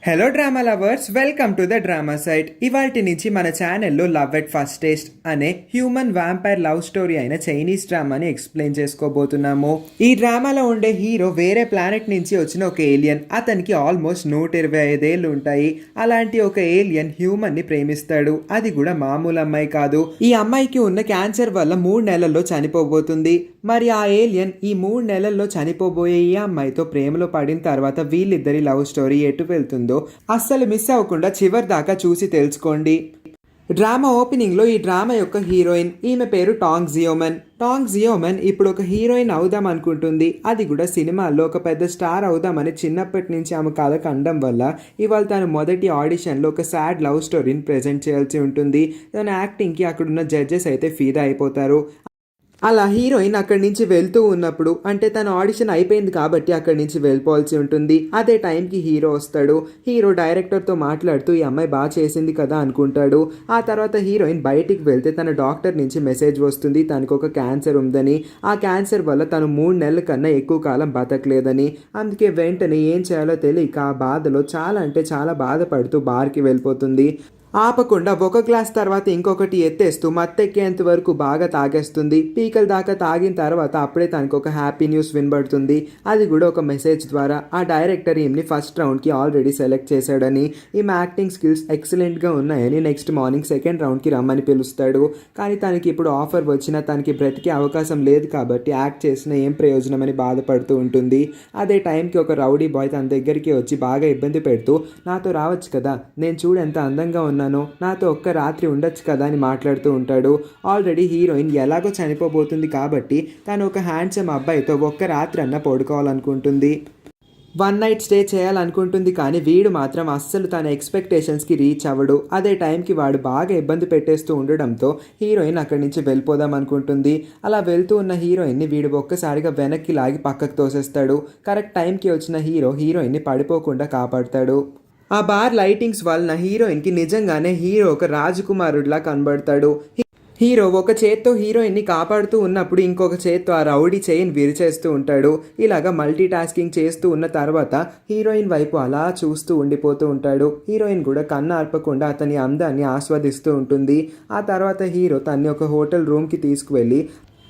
Hello drama lovers, welcome to the drama site. ఇవాల్టి నుంచి మన ఛానల్లో లవ్ ఎట్ ఫస్ట్ టేస్ట్ అనే హ్యూమన్ వ్యాంపైర్ లవ్ స్టోరీ అయిన చైనీస్ డ్రామాని ఎక్స్ప్లెయిన్ చేసుకోబోతున్నాము. ఈ డ్రామాలో ఉండే హీరో వేరే ప్లానెట్ నుంచి వచ్చిన ఒక ఏలియన్. అతనికి ఆల్మోస్ట్ 125 ఏళ్ళు ఉంటాయి. అలాంటి ఒక ఏలియన్ హ్యూమన్ ని ప్రేమిస్తాడు. అది కూడా మామూలు అమ్మాయి కాదు. ఈ అమ్మాయికి ఉన్న క్యాన్సర్ వల్ల 3 నెలల్లో చనిపోబోతుంది. మరి ఆ ఏలియన్ ఈ 3 నెలల్లో చనిపోబోయే ఈ అమ్మాయితో ప్రేమలో పడిన తర్వాత వీళ్ళిద్దరి లవ్ స్టోరీ ఎటు వెళ్తుందో అస్సలు మిస్ అవ్వకుండా చివరి దాకా చూసి తెలుసుకోండి. డ్రామా ఓపెనింగ్లో ఈ డ్రామా యొక్క హీరోయిన్, ఈమె పేరు టాంగ్ జియోమెన్. టాంగ్ జియోమెన్ ఇప్పుడు ఒక హీరోయిన్ అవుదాం అనుకుంటుంది. అది కూడా సినిమాల్లో ఒక పెద్ద స్టార్ అవుదామని చిన్నప్పటి నుంచి ఆమె కథ కండం వల్ల ఇవాళ తను మొదటి ఆడిషన్లో ఒక సాడ్ లవ్ స్టోరీని ప్రెజెంట్ చేయాల్సి ఉంటుంది. తన యాక్టింగ్కి అక్కడున్న జడ్జెస్ అయితే ఫిదా అయిపోతారు. అలా హీరోయిన్ అక్కడి నుంచి వెళ్తూ ఉన్నప్పుడు, అంటే తన ఆడిషన్ అయిపోయింది కాబట్టి అక్కడి నుంచి వెళ్ళిపోవాల్సి ఉంటుంది. అదే టైంకి హీరో వస్తాడు. హీరో డైరెక్టర్తో మాట్లాడుతూ ఈ అమ్మాయి బాగా చేసింది కదా అనుకుంటాడు. ఆ తర్వాత హీరోయిన్ బయటికి వెళ్తే తన డాక్టర్ నుంచి మెసేజ్ వస్తుంది తనకు ఒక క్యాన్సర్ ఉందని. ఆ క్యాన్సర్ వల్ల తను 3 నెలల కన్నా ఎక్కువ కాలం బతకలేదని. అందుకే వెంటనే ఏం చేయాలో తెలియక ఆ బాధలో చాలా బాధపడుతూ బార్కి వెళ్ళిపోతుంది. ఆపకుండా ఒక గ్లాస్ తర్వాత ఇంకొకటి ఎత్తేస్తూ మత్తెక్కేంత వరకు బాగా తాగేస్తుంది. పీకల దాకా తాగిన తర్వాత అప్పుడే తనకు ఒక హ్యాపీ న్యూస్ వినబడుతుంది. అది కూడా ఒక మెసేజ్ ద్వారా. ఆ డైరెక్టర్ ఈమెని ఫస్ట్ రౌండ్కి ఆల్రెడీ సెలెక్ట్ చేశాడని, ఈమె యాక్టింగ్ స్కిల్స్ ఎక్సలెంట్గా ఉన్నాయని నెక్స్ట్ మార్నింగ్ సెకండ్ రౌండ్కి రమ్మని పిలుస్తాడు. కానీ తనకి ఇప్పుడు ఆఫర్ వచ్చినా తనకి బ్రతికే అవకాశం లేదు కాబట్టి యాక్ట్ చేసిన ఏం ప్రయోజనం అని బాధపడుతూ ఉంటుంది. అదే టైంకి ఒక రౌడీ బాయ్ తన దగ్గరికి వచ్చి బాగా ఇబ్బంది పెడుతూ, నాతో రావచ్చు కదా, నేను చూడు ఎంత అందంగా ఉన్నానో, నాతో ఒక్క రాత్రి ఉండొచ్చు కదా అని మాట్లాడుతూ ఉంటాడు. ఆల్రెడీ హీరోయిన్ ఎలాగో చనిపోబోతుంది కాబట్టి తను ఒక హ్యాండ్సమ్ అబ్బాయితో ఒక్క రాత్రి అన్న పడుకోవాలనుకుంటుంది. 1 నైట్ స్టే చేయాలనుకుంటుంది. కానీ వీడు మాత్రం అస్సలు తన ఎక్స్పెక్టేషన్స్కి రీచ్ అవ్వడు. అదే టైంకి వాడు బాగా ఇబ్బంది పెట్టేస్తూ ఉండడంతో హీరోయిన్ అక్కడి నుంచి వెళ్ళిపోదాం అనుకుంటుంది. అలా వెళ్తూ ఉన్న హీరోయిన్ని వీడు ఒక్కసారిగా వెనక్కి లాగి పక్కకు తోసేస్తాడు. కరెక్ట్ టైంకి వచ్చిన హీరోయిన్ని పడిపోకుండా కాపాడతాడు. ఆ బార్ లైటింగ్స్ వలన హీరోయిన్కి నిజంగానే హీరో ఒక రాజకుమారుడిలా కనబడతాడు. హీరో ఒక చేత్తో హీరోయిన్ని కాపాడుతూ ఉన్నప్పుడు ఇంకొక చేత్తో ఆ రౌడీ చైన్ విరిచేస్తూ ఉంటాడు. ఇలాగా మల్టీ టాస్కింగ్ చేస్తూ ఉన్న తర్వాత హీరోయిన్ వైపు అలా చూస్తూ ఉండిపోతూ ఉంటాడు. హీరోయిన్ కూడా కన్ను ఆర్పకుండా అతని అందాన్ని ఆస్వాదిస్తూ ఉంటుంది. ఆ తర్వాత హీరో తన్ని ఒక హోటల్ రూమ్కి తీసుకువెళ్ళి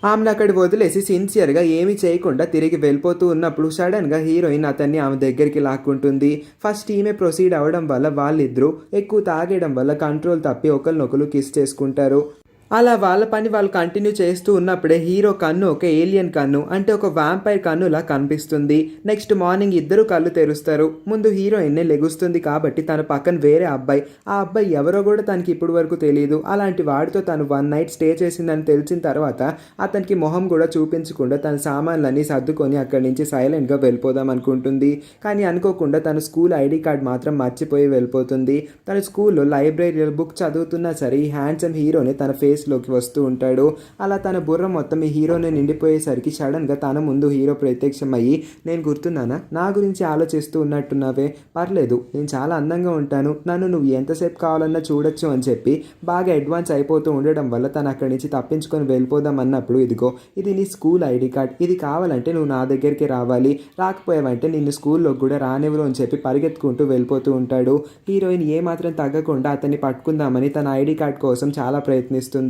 ఆమెను అక్కడ వదిలేసి సిన్సియర్గా ఏమీ చేయకుండా తిరిగి వెళ్ళిపోతూ ఉన్నప్పుడు సడన్గా హీరోయిన్ అతన్ని ఆమె దగ్గరికి లాక్కుంటుంది. ఫస్ట్ ఈమె ప్రొసీడ్ అవ్వడం వల్ల వాళ్ళిద్దరూ ఎక్కువ తాగేయడం వల్ల కంట్రోల్ తప్పి ఒకరినొకరు కిస్ చేసుకుంటారు. అలా వాళ్ళ పని వాళ్ళు కంటిన్యూ చేస్తూ ఉన్నప్పుడే హీరో కన్ను ఒక ఏలియన్ కన్ను, అంటే ఒక వ్యాంపైర్ కన్నులా కనిపిస్తుంది. నెక్స్ట్ మార్నింగ్ ఇద్దరు కళ్ళు తెరుస్తారు. ముందు హీరోయిన్నే లెగుస్తుంది కాబట్టి తన పక్కన వేరే అబ్బాయి. ఆ అబ్బాయి ఎవరో కూడా తనకి ఇప్పటి వరకు తెలియదు. అలాంటి వాడితో తను 1 నైట్ స్టే చేసిందని తెలిసిన తర్వాత అతనికి మొహం కూడా చూపించకుండా తన సామాన్లన్నీ సర్దుకొని అక్కడి నుంచి సైలెంట్గా వెళ్ళిపోదాం అనుకుంటుంది. కానీ అనుకోకుండా తన స్కూల్ ఐడి కార్డ్ మాత్రం మర్చిపోయి వెళ్ళిపోతుంది. తన స్కూల్లో లైబ్రరీలో బుక్ చదువుతున్నా సరే ఈ హ్యాండ్సమ్ హీరోని తన లోకి వస్తూ ఉంటాడు. అలా తన బుర్ర మొత్తం ఈ హీరోని నిండిపోయేసరికి సడన్గా తన ముందు హీరో ప్రత్యక్షమయ్యి, నేను గుర్తున్నానా, నా గురించి ఆలోచిస్తూ ఉన్నట్టున్నావే, పర్లేదు నేను చాలా అందంగా ఉంటాను, నన్ను నువ్వు ఎంతసేపు కావాలన్నా చూడొచ్చు అని చెప్పి బాగా అడ్వాన్స్ అయిపోతూ ఉండడం వల్ల తను అక్కడి నుంచి తప్పించుకొని వెళ్ళిపోదాం అన్నప్పుడు, ఇదిగో ఇది నీ స్కూల్ ఐడి కార్డ్, ఇది కావాలంటే నువ్వు నా దగ్గరికి రావాలి, రాకపోయావంటే నిన్ను స్కూల్లో కూడా రానివ్వరు అని చెప్పి పరిగెత్తుకుంటూ వెళ్ళిపోతూ ఉంటాడు. హీరోయిన్ ఏమాత్రం తగ్గకుండా అతన్ని పట్టుకుందామని తన ఐడి కార్డ్ కోసం చాలా ప్రయత్నిస్తుంది.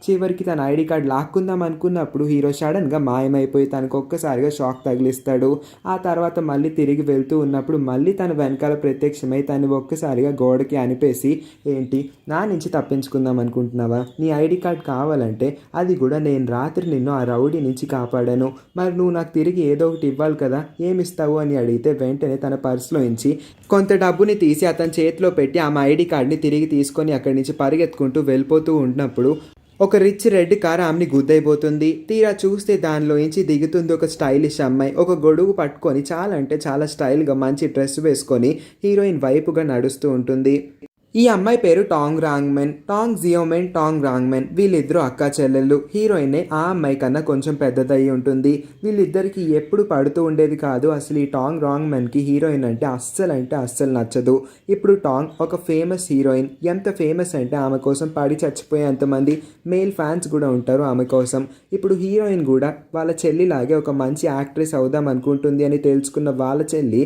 చివరికి తన ఐడి కార్డ్ లాక్కుందాం అనుకున్నప్పుడు హీరో సడన్గా మాయమైపోయి తనకు ఒక్కసారిగా షాక్ తగిలిస్తాడు. ఆ తర్వాత మళ్ళీ తిరిగి వెళ్తూ ఉన్నప్పుడు మళ్ళీ తన వెనకాల ప్రత్యక్షమై తను ఒక్కసారిగా గోడకి అనిపేసి, ఏంటి నా నుంచి తప్పించుకుందాం అనుకుంటున్నావా, నీ ఐడి కార్డ్ కావాలంటే అది కూడా నేను రాత్రి నిన్ను ఆ రౌడీ నుంచి కాపాడాను, మరి నువ్వు నాకు తిరిగి ఏదో ఒకటి ఇవ్వాలి కదా, ఏమిస్తావు అని అడిగితే వెంటనే తన పర్సులో నుంచి కొంత డబ్బుని తీసి అతని చేతిలో పెట్టి ఆమె ఐడి కార్డ్ని తిరిగి తీసుకొని అక్కడి నుంచి పరిగెత్తుకుంటూ వెళ్ళిపోతూ ఉన్నప్పుడు ఒక రిచ్ రెడ్ కార్ ఆమెని గుద్దైపోతుంది. తీరా చూస్తే దానిలోంచి దిగుతుంది ఒక స్టైలిష్ అమ్మాయి. ఒక గొడుగు పట్టుకొని చాలా స్టైల్గా మంచి డ్రెస్ వేసుకొని హీరోయిన్ వైపుగా నడుస్తూ ఉంటుంది. ఈ అమ్మాయి పేరు టాంగ్ రాంగ్మెన్. టాంగ్ జియోమెన్, టాంగ్ రాంగ్మెన్ వీళ్ళిద్దరూ అక్కా చెల్లెళ్ళు. హీరోయినే ఆ అమ్మాయి కన్నా కొంచెం పెద్దదయ్యి ఉంటుంది. వీళ్ళిద్దరికి ఎప్పుడు పడుతూ ఉండేది కాదు. అసలు ఈ టాంగ్ రాంగ్మెన్కి హీరోయిన్ అంటే అస్సలు నచ్చదు. ఇప్పుడు టాంగ్ ఒక ఫేమస్ హీరోయిన్. ఎంత ఫేమస్ అంటే ఆమె కోసం పడి చచ్చిపోయేంతమంది మేల్ ఫ్యాన్స్ కూడా ఉంటారు ఆమె కోసం. ఇప్పుడు హీరోయిన్ కూడా వాళ్ళ చెల్లిలాగే ఒక మంచి యాక్ట్రెస్ అవుదాం అనుకుంటుంది అని తెలుసుకున్న వాళ్ళ చెల్లి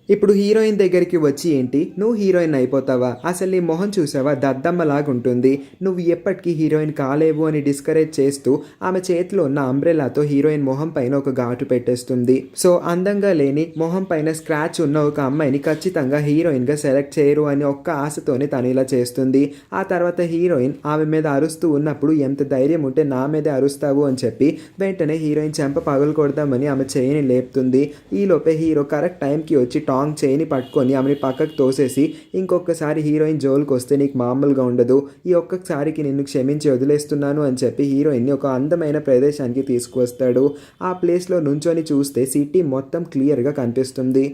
ఇప్పుడు హీరోయిన్ దగ్గరికి వచ్చి ఏంటి నువ్వు హీరోయిన్ అయిపోతావా, అసలు నీ మొహం చూసావా దద్దమ్మలాగుంటుంది, నువ్వు ఎప్పటికీ హీరోయిన్ కాలేవు అని డిస్కరేజ్ చేస్తూ ఆమె చేతిలో ఉన్న అంబ్రెలాతో హీరోయిన్ మొహం పైన ఒక ఘాటు పెట్టేస్తుంది. సో అందంగా లేని మొహం పైన స్క్రాచ్ ఉన్న ఒక అమ్మాయిని ఖచ్చితంగా హీరోయిన్గా సెలెక్ట్ చేయరు అని ఒక్క ఆశతోనే తను ఇలా చేస్తుంది. ఆ తర్వాత హీరోయిన్ ఆమె మీద అరుస్తూ ఉన్నప్పుడు ఎంత ధైర్యం ఉంటే నా మీదే అరుస్తావు అని చెప్పి వెంటనే హీరోయిన్ చెంప పగలు కొడదామని ఆమె చేయిని లేపుతుంది. ఈలోపే హీరో కరెక్ట్ టైంకి వచ్చి టాంగ్ చేయిని పట్టుకొని ఆమెని పక్కకు తోసేసి ఇంకొకసారి హీరోయిన్ జోలికి వస్తే నీకు మామూలుగా ఉండదు, ఈ ఒక్కసారికి నిన్ను క్షమించి వదిలేస్తున్నాను అని చెప్పి హీరోయిన్ని ఒక అందమైన ప్రదేశానికి తీసుకువస్తాడు. ఆ ప్లేస్లో నుంచొని చూస్తే సిటీ మొత్తం క్లియర్గా కనిపిస్తుంది.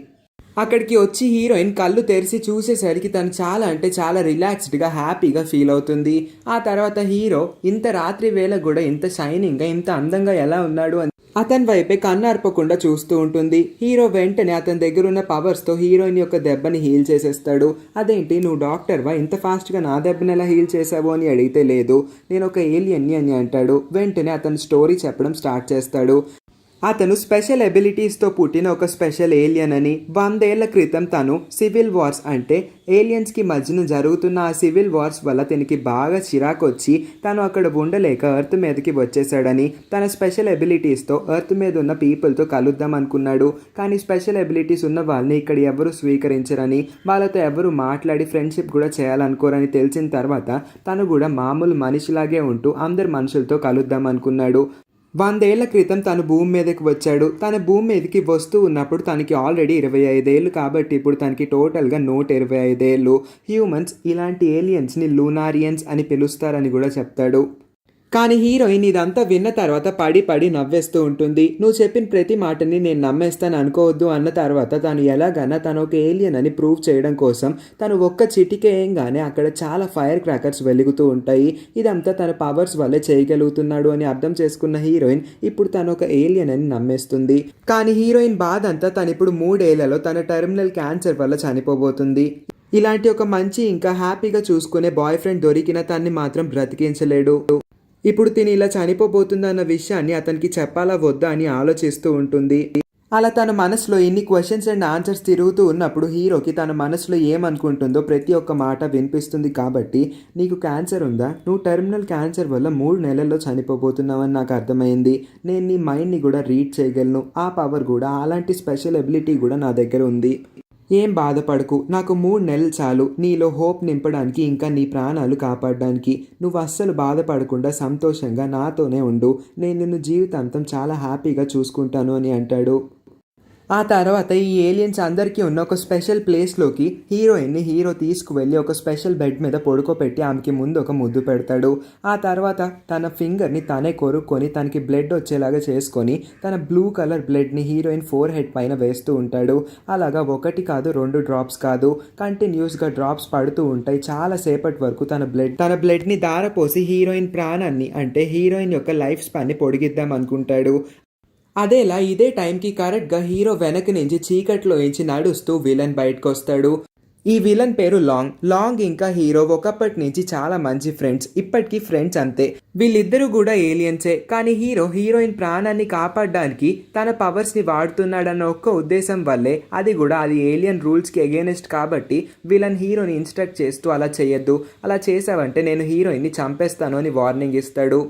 అక్కడికి వచ్చి హీరోయిన్ కళ్ళు తెరిచి చూసేసరికి తను చాలా అంటే చాలా రిలాక్స్డ్గా హ్యాపీగా ఫీల్ అవుతుంది. ఆ తర్వాత హీరో ఇంత రాత్రి వేళ కూడా ఇంత షైనింగ్గా ఇంత అందంగా ఎలా ఉన్నాడు అని అతని వైపే కన్నార్పకుండా చూస్తూ ఉంటుంది. హీరో వెంటనే అతని దగ్గర ఉన్న పవర్స్తో హీరోయిన్ యొక్క దెబ్బని హీల్ చేసేస్తాడు. అదేంటి నువ్వు డాక్టర్వా, ఇంత ఫాస్ట్గా నా దెబ్బని ఎలా హీల్ చేసావు అని అడిగితే లేదు నేను ఒక ఏలియన్ని అని అంటాడు. వెంటనే అతను స్టోరీ చెప్పడం స్టార్ట్ చేస్తాడు. అతను స్పెషల్ ఎబిలిటీస్తో పుట్టిన ఒక స్పెషల్ ఏలియన్ అని, 100 ఏళ్ల క్రితం తను సివిల్ వార్స్ అంటే ఏలియన్స్కి మధ్యన జరుగుతున్న ఆ సివిల్ వార్స్ వల్ల తనకి బాగా చిరాకు వచ్చి తను అక్కడ ఉండలేక ఎర్త్ మీదకి వచ్చేసాడని, తన స్పెషల్ ఎబిలిటీస్తో ఎర్త్ మీద ఉన్న పీపుల్తో కలుద్దాం అనుకున్నాడు. కానీ స్పెషల్ ఎబిలిటీస్ ఉన్న వాళ్ళని ఇక్కడ ఎవరు స్వీకరించరని, వాళ్ళతో ఎవరు మాట్లాడి ఫ్రెండ్షిప్ కూడా చేయాలనుకోరని తెలిసిన తర్వాత తను కూడా మామూలు మనిషిలాగే ఉంటూ అందరు మనుషులతో కలుద్దాం అనుకున్నాడు. 100 ఏళ్ల క్రితం తను భూమి మీదకి వచ్చాడు. తన భూమి మీదకి వస్తూ ఉన్నప్పుడు తనకి ఆల్రెడీ 25 ఏళ్ళు కాబట్టి ఇప్పుడు తనకి టోటల్గా 125 ఏళ్ళు. హ్యూమన్స్ ఇలాంటి ఏలియన్స్ని లూనారియన్స్ అని పిలుస్తారని కూడా చెప్తాడు. కానీ హీరోయిన్ ఇదంతా విన్న తర్వాత పడి పడి నవ్వేస్తూ ఉంటుంది. నువ్వు చెప్పిన ప్రతి మాటని నేను నమ్మేస్తాను అనుకోవద్దు అన్న తర్వాత తను ఎలాగైనా తను ఒక ఏలియన్ అని ప్రూవ్ చేయడం కోసం తను ఒక్క చిటికేయంగానే అక్కడ చాలా ఫైర్ క్రాకర్స్ వెలుగుతూ ఉంటాయి. ఇదంతా తన పవర్స్ వల్లే చేయగలుగుతున్నాడు అని అర్థం చేసుకున్న హీరోయిన్ ఇప్పుడు తను ఒక ఏలియన్ అని నమ్మేస్తుంది. కానీ హీరోయిన్ బాధ అంతా తను ఇప్పుడు 3 ఏళ్లలో తన టెర్మినల్ క్యాన్సర్ వల్ల చనిపోబోతుంది. ఇలాంటి ఒక మంచి ఇంకా హ్యాపీగా చూసుకునే బాయ్ ఫ్రెండ్ దొరికిన తన్ని మాత్రం బ్రతికించలేడు. ఇప్పుడు తిని ఇలా చనిపోబోతుందన్న విషయాన్ని అతనికి చెప్పాలా వద్దా అని ఆలోచిస్తూ ఉంటుంది. అలా తన మనసులో ఇన్ని క్వశ్చన్స్ అండ్ ఆన్సర్స్ తిరుగుతూ ఉన్నప్పుడు హీరోకి తన మనసులో ఏమనుకుంటుందో ప్రతి ఒక్క మాట వినిపిస్తుంది. కాబట్టి నీకు క్యాన్సర్ ఉందా, నువ్వు టెర్మినల్ క్యాన్సర్ వల్ల 3 నెలల్లో చనిపోబోతున్నావని నాకు అర్థమైంది. నేను నీ మైండ్ని కూడా రీడ్ చేయగలను, ఆ పవర్ కూడా, అలాంటి స్పెషల్ ఎబిలిటీ కూడా నా దగ్గర ఉంది. ఏం బాధపడకు, నాకు 3 నెలలు చాలు నీలో హోప్ నింపడానికి, ఇంకా నీ ప్రాణాలు కాపాడడానికి. నువ్వు అస్సలు బాధపడకుండా సంతోషంగా నాతోనే ఉండు, నేను నిన్ను జీవితాంతం చాలా హ్యాపీగా చూసుకుంటాను అని అంటాడు. ఆ తర్వాత ఈ ఏలియన్స్ అందరికీ ఉన్న ఒక స్పెషల్ ప్లేస్లోకి హీరోయిన్ని హీరో తీసుకువెళ్ళి ఒక స్పెషల్ బెడ్ మీద పడుకోబెట్టి ఆమెకి ముందు ఒక ముద్దు పెడతాడు. ఆ తర్వాత తన ఫింగర్ని తనే కొరుక్కొని తనకి బ్లడ్ వచ్చేలాగా చేసుకొని తన బ్లూ కలర్ బ్లడ్ని హీరోయిన్ ఫోర్ హెడ్ పైన వేస్తూ ఉంటాడు. అలాగా 1 కాదు 2 డ్రాప్స్ కాదు, కంటిన్యూస్గా డ్రాప్స్ పడుతూ ఉంటాయి. చాలా సేపటి వరకు తన బ్లడ్ని దారపోసి హీరోయిన్ ప్రాణాన్ని అంటే హీరోయిన్ యొక్క లైఫ్ స్పాన్ని పొడిగిద్దాం అనుకుంటాడు. అదేలా ఇదే టైంకి కరెక్ట్గా హీరో వెనక నుంచి చీకట్లో నుంచి నడుస్తూ విలన్ బయటకు వస్తాడు. ఈ విలన్ పేరు లాంగ్ ఇంకా హీరో ఒకప్పటి నుంచి చాలా మంచి ఫ్రెండ్స్, ఇప్పటికీ ఫ్రెండ్స్ అంతే. వీళ్ళిద్దరూ కూడా ఏలియన్సే. కానీ హీరోయిన్ ప్రాణాన్ని కాపాడడానికి తన పవర్స్ని వాడుతున్నాడన్న ఒక్క ఉద్దేశం వల్లే, అది కూడా అది ఏలియన్ రూల్స్కి అగేనెస్ట్ కాబట్టి విలన్ హీరోని ఇన్స్ట్రక్ట్ చేస్తూ అలా చేయొద్దు, అలా చేసావంటే నేను హీరోయిన్ని చంపేస్తాను అని వార్నింగ్ ఇస్తాడు.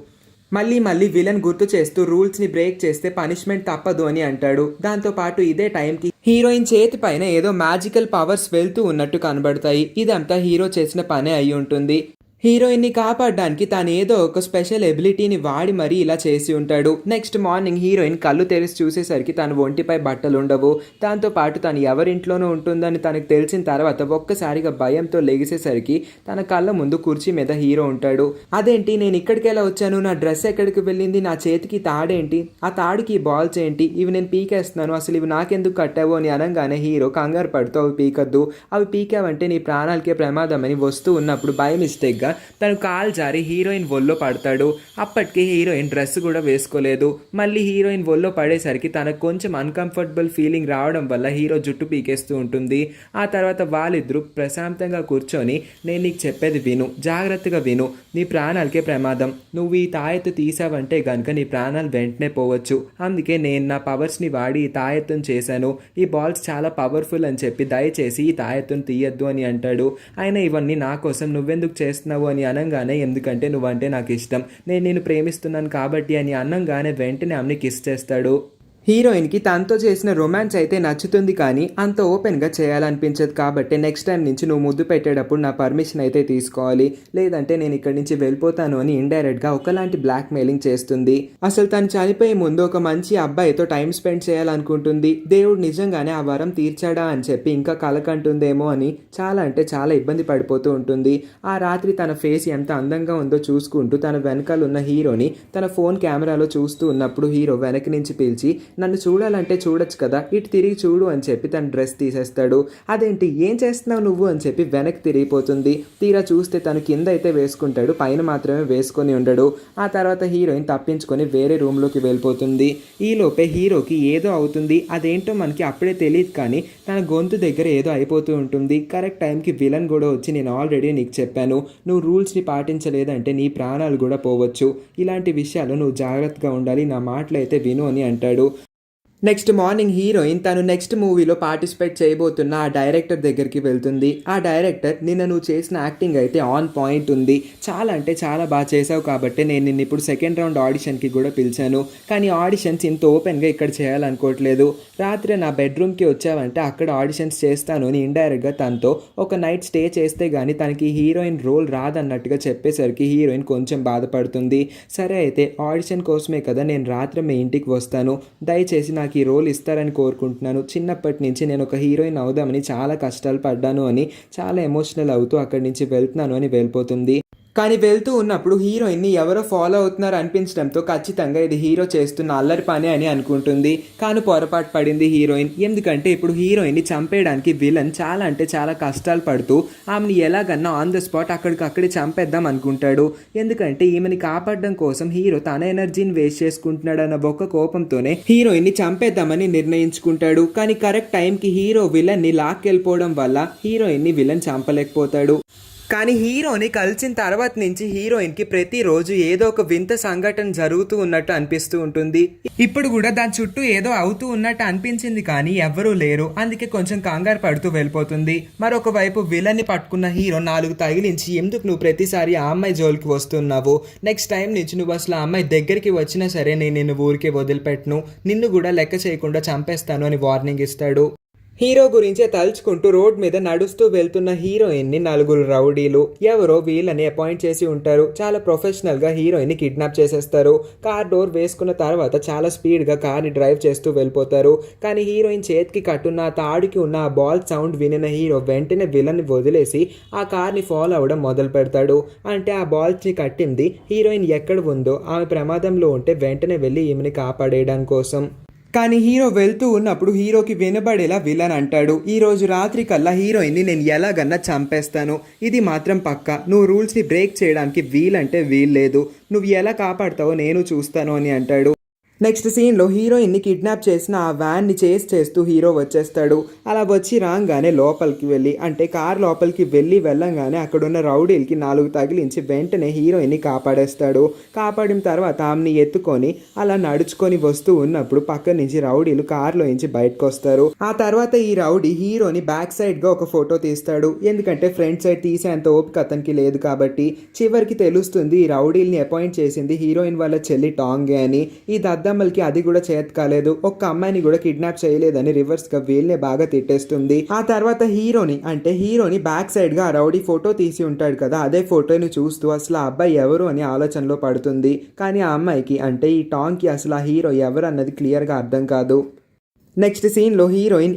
మళ్ళీ విలన్ గుర్తు చేస్తూ రూల్స్ని బ్రేక్ చేస్తే పనిష్మెంట్ తప్పదు అని అంటాడు. దాంతోపాటు ఇదే టైంకి హీరోయిన్ చేతి పైన ఏదో మ్యాజికల్ పవర్స్ వెళ్తూ ఉన్నట్టు కనబడతాయి. ఇదంతా హీరో చేసిన పనే అయి ఉంటుంది. హీరోయిన్ని కాపాడడానికి తాను ఏదో ఒక స్పెషల్ ఎబిలిటీని వాడి మరీ ఇలా చేసి ఉంటాడు. నెక్స్ట్ మార్నింగ్ హీరోయిన్ కళ్ళు తెరిచి చూసేసరికి తన ఒంటిపై బట్టలు ఉండవు. దాంతోపాటు తను ఎవరింట్లోనూ ఉంటుందని తనకు తెలిసిన తర్వాత ఒక్కసారిగా భయంతో లెగిసేసరికి తన కళ్ళ ముందు కుర్చీ మీద హీరో ఉంటాడు. అదేంటి నేను ఇక్కడికి ఎలా వచ్చాను, నా డ్రెస్ ఎక్కడికి వెళ్ళింది, నా చేతికి తాడేంటి, ఆ తాడికి బాల్స్ ఏంటి, ఇవి నేను పీకేస్తున్నాను, అసలు ఇవి నాకెందుకు కట్టావు అని అనగానే హీరో కంగారు పడుతూ అవి పీకద్దు, అవి పీకావంటే నీ ప్రాణాలకే ప్రమాదం అని వస్తూ ఉన్నప్పుడు బై మిస్టేక్గా ఉండగా తను కాలు జారి హీరోయిన్ ఒళ్ళో పడతాడు. అప్పటికి హీరోయిన్ డ్రెస్ కూడా వేసుకోలేదు. మళ్ళీ హీరోయిన్ ఒళ్ళో పడేసరికి తనకు కొంచెం అన్కంఫర్టబుల్ ఫీలింగ్ రావడం వల్ల హీరో జుట్టు పీకేస్తూ ఉంటుంది. ఆ తర్వాత వాళ్ళిద్దరూ ప్రశాంతంగా కూర్చొని, నేను నీకు చెప్పేది విను, జాగ్రత్తగా విను, నీ ప్రాణాలకే ప్రమాదం, నువ్వు ఈ తాయెత్తు తీసావంటే కనుక నీ ప్రాణాలు వెంటనే పోవచ్చు, అందుకే నేను నా పవర్స్ని వాడి ఈ తాయెత్తును చేశాను, ఈ బాల్స్ చాలా పవర్ఫుల్ అని చెప్పి దయచేసి ఈ తాయెత్తును తీయద్దు అని అంటాడు. ఆయన ఇవన్నీ నా కోసం నువ్వెందుకు చేస్తున్నావు అని అనగానే, ఎందుకంటే నువ్వంటే నాకు ఇష్టం, నేను నిన్ను ప్రేమిస్తున్నాను కాబట్టి అని అనగానే వెంటనే ఆమెని కిస్ చేస్తాడు. హీరోయిన్కి తనతో చేసిన రొమాన్స్ అయితే నచ్చుతుంది, కానీ అంత ఓపెన్గా చేయాలనిపించదు. కాబట్టి నెక్స్ట్ టైం నుంచి నువ్వు ముద్దు పెట్టేటప్పుడు నా పర్మిషన్ అయితే తీసుకోవాలి, లేదంటే నేను ఇక్కడి నుంచి వెళ్ళిపోతాను అని ఇండైరెక్ట్గా ఒకలాంటి బ్లాక్ మెయిలింగ్ చేస్తుంది. అసలు తను చనిపోయే ముందు ఒక మంచి అబ్బాయితో టైం స్పెండ్ చేయాలనుకుంటుంది. దేవుడు నిజంగానే ఆ వరం తీర్చాడా అని చెప్పి ఇంకా కలకంటుందేమో అని చాలా అంటే చాలా ఇబ్బంది పడిపోతూ ఉంటుంది. ఆ రాత్రి తన ఫేస్ ఎంత అందంగా ఉందో చూసుకుంటూ తన వెనకాల ఉన్న హీరోని తన ఫోన్ కెమెరాలో చూస్తూ ఉన్నప్పుడు హీరో వెనక నుంచి పిలిచి, నన్ను చూడాలంటే చూడొచ్చు కదా, ఇటు తిరిగి చూడు అని చెప్పి తన డ్రెస్ తీసేస్తాడు. అదేంటి, ఏం చేస్తున్నావు నువ్వు అని చెప్పి వెనక్కి తిరిగిపోతుంది. తీరా చూస్తే తను కింద అయితే వేసుకుంటాడు, పైన మాత్రమే వేసుకొని ఉండడు. ఆ తర్వాత హీరోయిన్ తప్పించుకొని వేరే రూమ్లోకి వెళ్ళిపోతుంది. ఈలోపే హీరోకి ఏదో అవుతుంది, అదేంటో మనకి అప్పుడే తెలియదు, కానీ తన గొంతు దగ్గర ఏదో అయిపోతూ ఉంటుంది. కరెక్ట్ టైంకి విలన్ కూడా వచ్చి, నేను ఆల్రెడీ నీకు చెప్పాను, నువ్వు రూల్స్ని పాటించలేదంటే నీ ప్రాణాలు కూడా పోవచ్చు, ఇలాంటి విషయాలు నువ్వు జాగ్రత్తగా ఉండాలి, నా మాటలు అయితే విను అని అంటాడు. నెక్స్ట్ మార్నింగ్ హీరోయిన్ తను నెక్స్ట్ మూవీలో పార్టిసిపేట్ చేయబోతున్న ఆ డైరెక్టర్ దగ్గరికి వెళ్తుంది. ఆ డైరెక్టర్, నిన్న నువ్వు చేసిన యాక్టింగ్ అయితే ఆన్ పాయింట్ ఉంది, చాలా అంటే చాలా బాగా చేసావు, కాబట్టి నేను నిన్ను ఇప్పుడు సెకండ్ రౌండ్ ఆడిషన్కి కూడా పిలిచాను, కానీ ఆడిషన్స్ ఇంత ఓపెన్గా ఇక్కడ చేయాలనుకోవట్లేదు, రాత్రి నా బెడ్రూమ్కి వచ్చావంటే అక్కడ ఆడిషన్స్ చేస్తాను అని ఇండైరెక్ట్గా తనతో ఒక నైట్ స్టే చేస్తే కానీ తనకి హీరోయిన్ రోల్ రాదన్నట్టుగా చెప్పేసరికి హీరోయిన్ కొంచెం బాధపడుతుంది. సరే అయితే ఆడిషన్ కోసమే కదా నేను రాత్రి మీ ఇంటికి వస్తాను, దయచేసి నాకు ఈ రోల్ ఇస్తారని కోరుకుంటున్నాను, చిన్నప్పటి నుంచి నేను ఒక హీరోయిన్ అవుదామని చాలా కష్టాలు పడ్డాను అని చాలా ఎమోషనల్ అవుతూ అక్కడి నుంచి వెళ్తున్నాను అని వెళ్ళిపోతుంది. కానీ వెళ్తూ ఉన్నప్పుడు హీరోయిన్ని ఎవరో ఫాలో అవుతున్నారు అనిపించడంతో ఖచ్చితంగా ఇది హీరో చేస్తున్న అల్లరి పని అని అనుకుంటుంది. కానీ పొరపాటు పడింది హీరోయిన్. ఎందుకంటే ఇప్పుడు హీరోయిన్ని చంపేయడానికి విలన్ చాలా అంటే చాలా కష్టాలు పడుతూ ఆమెని ఎలాగన్నా ఆన్ ద స్పాట్ అక్కడికక్కడే చంపేద్దాం అనుకుంటాడు. ఎందుకంటే ఈమెని కాపాడడం కోసం హీరో తన ఎనర్జీని వేస్ట్ చేసుకుంటున్నాడు అన్న ఒక్క కోపంతోనే హీరోయిన్ని చంపేద్దామని నిర్ణయించుకుంటాడు. కానీ కరెక్ట్ టైంకి హీరో విలన్ని లాక్కెళ్ళిపోవడం వల్ల హీరోయిన్ని విలన్ చంపలేకపోతాడు. కానీ హీరోని కలిసిన తర్వాత నుంచి హీరోయిన్కి ప్రతిరోజు ఏదో ఒక వింత సంఘటన జరుగుతూ ఉన్నట్టు అనిపిస్తూ ఉంటుంది. ఇప్పుడు కూడా దాని చుట్టూ ఏదో అవుతూ ఉన్నట్టు అనిపించింది, కానీ ఎవ్వరూ లేరు, అందుకే కొంచెం కంగారు పడుతూ వెళ్ళిపోతుంది. మరొక వైపు విలన్ని పట్టుకున్న హీరో 4 తగిలించి, ఎందుకు నువ్వు ప్రతిసారి ఆ అమ్మాయి జోలికి వస్తున్నావు, నెక్స్ట్ టైం నుంచి నువ్వు అసలు ఆ అమ్మాయి దగ్గరికి వచ్చినా సరే నేను నిన్ను ఊరికే వదిలిపెట్టను, నిన్ను కూడా లెక్క చేయకుండా చంపేస్తాను అని వార్నింగ్ ఇస్తాడు. హీరో గురించే తలుచుకుంటూ రోడ్ మీద నడుస్తూ వెళ్తున్న హీరోయిన్ని 4 రౌడీలు ఎవరో వీళ్ళని అపాయింట్ చేసి ఉంటారు. చాలా ప్రొఫెషనల్గా హీరోయిన్ని కిడ్నాప్ చేసేస్తారు. కార్ డోర్ వేసుకున్న తర్వాత చాలా స్పీడ్గా కార్ని డ్రైవ్ చేస్తూ వెళ్ళిపోతారు. కానీ హీరోయిన్ చేతికి కట్టున్న తాడుకి ఉన్న ఆ బాల్ సౌండ్ వినిన హీరో వెంటనే విలన్ని వదిలేసి ఆ కార్ని ఫాలో అవ్వడం మొదలు పెడతాడు. అంటే ఆ బాల్స్ని కట్టింది హీరోయిన్ ఎక్కడ ఉందో, ఆమె ప్రమాదంలో ఉంటే వెంటనే వెళ్ళి ఈమెని కాపాడేయడం కోసం. కానీ హీరో వెళ్తూ ఉన్నప్పుడు హీరోకి వినబడేలా విలన్ అంటాడు, ఈ రోజు రాత్రి కల్లా హీరోయిన్ని నేను ఎలాగన్నా చంపేస్తాను, ఇది మాత్రం పక్కా, నువ్వు రూల్స్ని బ్రేక్ చేయడానికి వీలంటే వీల్లేదు, నువ్వు ఎలా కాపాడతావో నేను చూస్తాను అని అంటాడు. నెక్స్ట్ సీన్లో హీరోయిన్ని కిడ్నాప్ చేసిన ఆ వ్యాన్ని చేస్తూ హీరో వచ్చేస్తాడు. అలా వచ్చి రాగానే లోపలికి వెళ్ళి, అంటే కార్ లోపలికి వెళ్ళంగానే అక్కడున్న రౌడీలకి 4 తగిలించి వెంటనే హీరోయిన్ని కాపాడేస్తాడు. కాపాడిన తర్వాత ఆమెని ఎత్తుకొని అలా నడుచుకొని వస్తూ ఉన్నప్పుడు పక్క నుంచి రౌడీలు కార్లో నుంచి బయటకు వస్తారు. ఆ తర్వాత ఈ రౌడీ హీరోని బ్యాక్ సైడ్గా ఒక ఫోటో తీస్తాడు. ఎందుకంటే ఫ్రంట్ సైడ్ తీసేంత ఓపిక అతనికి లేదు కాబట్టి. చివరికి తెలుస్తుంది ఈ రౌడీల్ని అపాయింట్ చేసింది హీరోయిన్ వాళ్ళ చెల్లి టాంగే అని. ఈ దద్దమ్మలకి అది కూడా చేత కాలేదు, ఒక్క అమ్మాయిని కూడా కిడ్నాప్ చేయలేదని రివర్స్గా వీళ్ళనే బాగా తిట్టేస్తుంది. ఆ తర్వాత హీరోని బ్యాక్ సైడ్గా ఆ రౌడీ ఫోటో తీసి ఉంటాడు కదా, అదే ఫోటోని చూస్తూ అసలు ఆ అబ్బాయి ఎవరు అని ఆలోచనలో పడుతుంది. కానీ ఆ అమ్మాయికి, అంటే ఈ టాంగ్కి అసలు ఆ హీరో ఎవరు అన్నది క్లియర్గా అర్థం కాదు. నెక్స్ట్ సీన్లో హీరోయిన్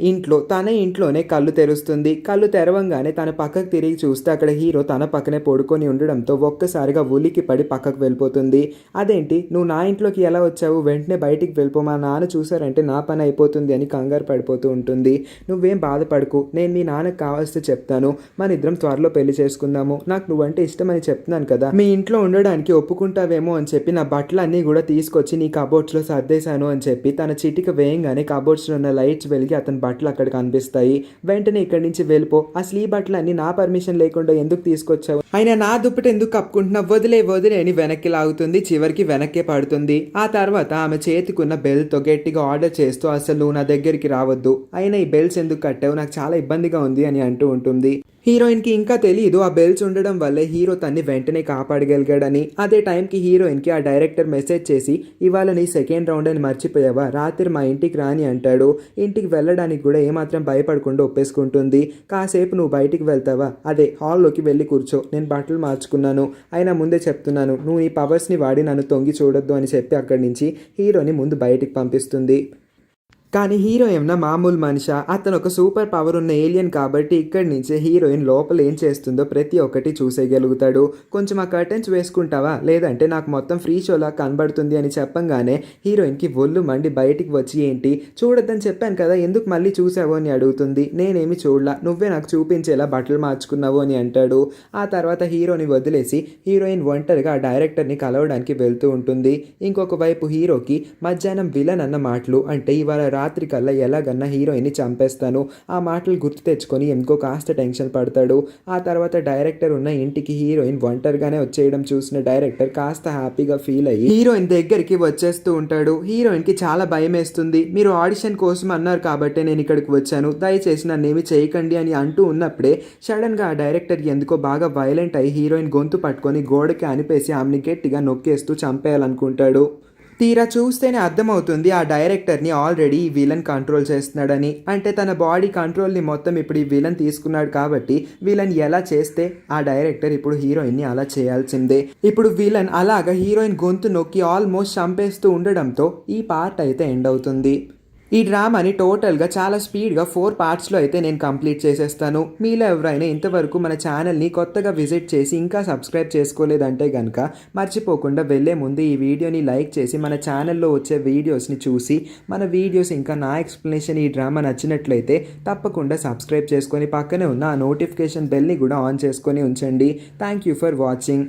తన ఇంట్లోనే కళ్ళు తెరుస్తుంది. కళ్ళు తెరవంగానే తన పక్కకు తిరిగి చూస్తే అక్కడ హీరో తన పక్కనే పడుకొని ఉండడంతో ఒక్కసారిగా ఉలికి పడి పక్కకు వెళ్ళిపోతుంది. అదేంటి నువ్వు నా ఇంట్లోకి ఎలా వచ్చావు, వెంటనే బయటికి వెళ్ళిపో, మా నాన్న చూసారంటే నా పని అయిపోతుంది అని కంగారు పడిపోతూ ఉంటుంది. నువ్వేం బాధపడకు, నేను మీ నాన్నకు కావాల్సి చెప్తాను, మన ఇద్దరం త్వరలో పెళ్లి చేసుకుందాము, నాకు నువ్వంటే ఇష్టమని చెప్తున్నాను కదా, మీ ఇంట్లో ఉండడానికి ఒప్పుకుంటావేమో అని చెప్పి నా బట్టలన్నీ కూడా తీసుకొచ్చి నీ కబోర్డ్స్లో సర్దేశాను అని చెప్పి తన చిటిక వేయంగానే కబోర్డ్స్ ఉన్న లైట్స్ వెలిగి అతని బట్టలు అక్కడ కనిపిస్తాయి. వెంటనే ఇక్కడి నుంచి వెళ్ళిపో, అసలు ఈ బట్టలన్నీ నా పర్మిషన్ లేకుండా ఎందుకు తీసుకొచ్చావు, అయినా నా దుప్పటి ఎందుకు కప్పుకుంటున్నా, వదిలే అని వెనక్కి లాగుతుంది. చివరికి వెనక్కే పడుతుంది. ఆ తర్వాత ఆమె చేతికున్న బెల్ట్తో గట్టిగా ఆర్డర్ చేస్తూ అసలు నువ్వు నా దగ్గరికి రావద్దు, అయినా ఈ బెల్ట్స్ ఎందుకు కట్టావు, నాకు చాలా ఇబ్బందిగా ఉంది అని అంటూ ఉంటుంది. హీరోయిన్కి ఇంకా తెలియదు ఆ బెల్ట్స్ ఉండడం వల్లే హీరో తన్ని వెంటనే కాపాడగలిగాడని. అదే టైంకి హీరోయిన్కి ఆ డైరెక్టర్ మెసేజ్ చేసి ఇవాళ నీ సెకండ్ రౌండ్ అని మర్చిపోయావా, రాత్రి మా ఇంటికి రాని అంటాడు. ఇంటికి వెళ్ళడానికి కూడా ఏమాత్రం భయపడకుండా ఒప్పేసుకుంటుంది. కాసేపు నువ్వు బయటికి వెళ్తావా, అదే హాల్లోకి వెళ్ళి కూర్చో, నేను బట్టలు మార్చుకున్నాను, అయినా ముందే చెప్తున్నాను నువ్వు ఈ పవర్స్ని వాడి నన్ను తొంగి చూడొద్దు అని చెప్పి అక్కడి నుంచి హీరోని ముందు బయటికి పంపిస్తుంది. కానీ హీరో ఏమన్నా మామూలు మనిషా, అతను ఒక సూపర్ పవర్ ఉన్న ఏలియన్ కాబట్టి ఇక్కడి నుంచే హీరోయిన్ లోపల ఏం చేస్తుందో ప్రతి ఒక్కటి చూసేయగలుగుతాడు. కొంచెం ఆ కర్టెన్స్ వేసుకుంటావా, లేదంటే నాకు మొత్తం ఫ్రీ షోలా కనబడుతుంది అని చెప్పంగానే హీరోయిన్కి ఒళ్ళు మండి బయటికి వచ్చి ఏంటి చూడొద్దని చెప్పాను కదా, ఎందుకు మళ్ళీ చూసావు అని అడుగుతుంది. నేనేమి చూడలా, నువ్వే నాకు చూపించేలా బట్టలు మార్చుకున్నావు అని అంటాడు. ఆ తర్వాత హీరోని వదిలేసి హీరోయిన్ ఒంటరిగా ఆ డైరెక్టర్ని కలవడానికి వెళ్తూ ఉంటుంది. ఇంకొక వైపు హీరోకి మధ్యాహ్నం విలన్ అన్న మాటలు, అంటే ఇవాళ రాత్రి కల్లా ఎలాగన్నా హీరోయిన్ని చంపేస్తాను, ఆ మాటలు గుర్తు తెచ్చుకొని ఎంకో కాస్త టెన్షన్ పడతాడు. ఆ తర్వాత డైరెక్టర్ ఉన్న ఇంటికి హీరోయిన్ ఒంటరిగానే వచ్చేయడం చూసిన డైరెక్టర్ కాస్త హ్యాపీగా ఫీల్ అయ్యి హీరోయిన్ దగ్గరికి వచ్చేస్తూ ఉంటాడు. హీరోయిన్కి చాలా భయం వేస్తుంది. మీరు ఆడిషన్ కోసం అన్నారు కాబట్టి నేను ఇక్కడికి వచ్చాను, దయచేసి నన్నేమి చేయకండి అని అంటూ ఉన్నప్పుడే సడన్గా ఆ డైరెక్టర్ ఎందుకో బాగా వైలెంట్ అయ్యి హీరోయిన్ గొంతు పట్టుకొని గోడకి అనిపేసి ఆమెని గట్టిగా నొక్కేస్తూ చంపేయాలనుకుంటాడు. తీరా చూస్తేనే అర్థమవుతుంది ఆ డైరెక్టర్ని ఆల్రెడీ ఈ విలన్ కంట్రోల్ చేస్తున్నాడని. అంటే తన బాడీ కంట్రోల్ని మొత్తం ఇప్పుడు ఈ విలన్ తీసుకున్నాడు కాబట్టి విలన్ ఎలా చేస్తే ఆ డైరెక్టర్ ఇప్పుడు హీరోయిన్ని అలా చేయాల్సిందే. ఇప్పుడు విలన్ అలాగా హీరోయిన్ గొంతు నొక్కి ఆల్మోస్ట్ చంపేస్తూ ఉండడంతో ఈ పార్ట్ అయితే ఎండ్ అవుతుంది. ఈ డ్రామాని టోటల్గా చాలా స్పీడ్గా 4 పార్ట్స్లో అయితే నేను కంప్లీట్ చేసేస్తాను. మీలో ఎవరైనా ఇంతవరకు మన ఛానల్ని కొత్తగా విజిట్ చేసి ఇంకా సబ్స్క్రైబ్ చేసుకోలేదంటే కనుక మర్చిపోకుండా వెళ్ళే ముందు ఈ వీడియోని లైక్ చేసి మన ఛానల్లో వచ్చే వీడియోస్ని చూసి మన వీడియోస్ ఇంకా నా ఎక్స్ప్లెనేషన్ ఈ డ్రామా నచ్చినట్లయితే తప్పకుండా సబ్స్క్రైబ్ చేసుకొని పక్కనే ఉన్న ఆ నోటిఫికేషన్ బెల్ని కూడా ఆన్ చేసుకొని ఉంచండి. Thank you for watching.